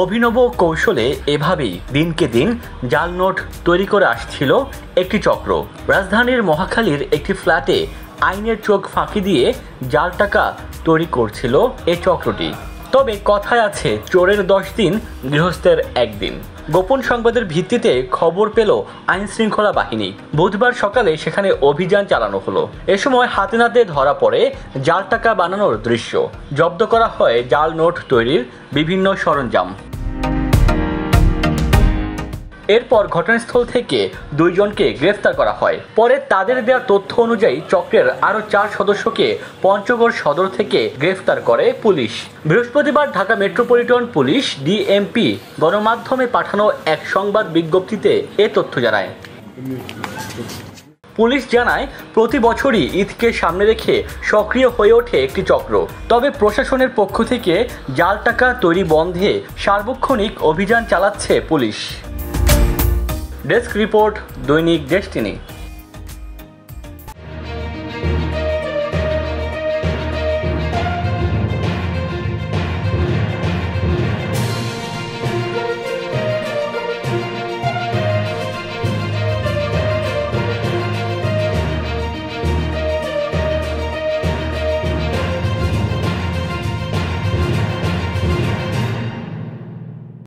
অভিনব কৌশলে এভাবেই দিনকে দিন জাল নোট তৈরি করে আসছিল একটি চক্র। রাজধানীর মহাখালীর একটি ফ্ল্যাটে আইনের চোখ ফাঁকি দিয়ে জাল টাকা তৈরি করছিল এই চক্রটি। তবে কথায় আছে, চোরের 10 দিন গৃহস্থের 1 দিন। গোপন সংবাদের ভিত্তিতে খবর পেল আইন শৃঙ্খলা বাহিনী। বুধবার সকালে সেখানে অভিযান চালানো হলো। এ সময় হাতে নাতে ধরা পড়ে জাল টাকা বানানোর দৃশ্য। জব্দ করা হয় জাল নোট তৈরির বিভিন্ন সরঞ্জাম। এরপর ঘটনাস্থল থেকে 2 জনকে গ্রেফতার করা হয়। পরে তাদের দেওয়া তথ্য অনুযায়ী চক্রের আরও 4 সদস্যকে পঞ্চগড় সদর থেকে গ্রেফতার করে পুলিশ। বৃহস্পতিবার ঢাকা মেট্রোপলিটন পুলিশ ডিএমপি গণমাধ্যমে পাঠানো এক সংবাদ বিজ্ঞপ্তিতে এ তথ্য জানায়। পুলিশ জানায়, প্রতি বছরই ঈদকে সামনে রেখে সক্রিয় হয়ে ওঠে একটি চক্র। তবে প্রশাসনের পক্ষ থেকে জাল টাকা তৈরি বন্ধে সার্বক্ষণিক অভিযান চালাচ্ছে পুলিশ। ডেস্ক রিপোর্ট, দৈনিক ডেস্টিনি।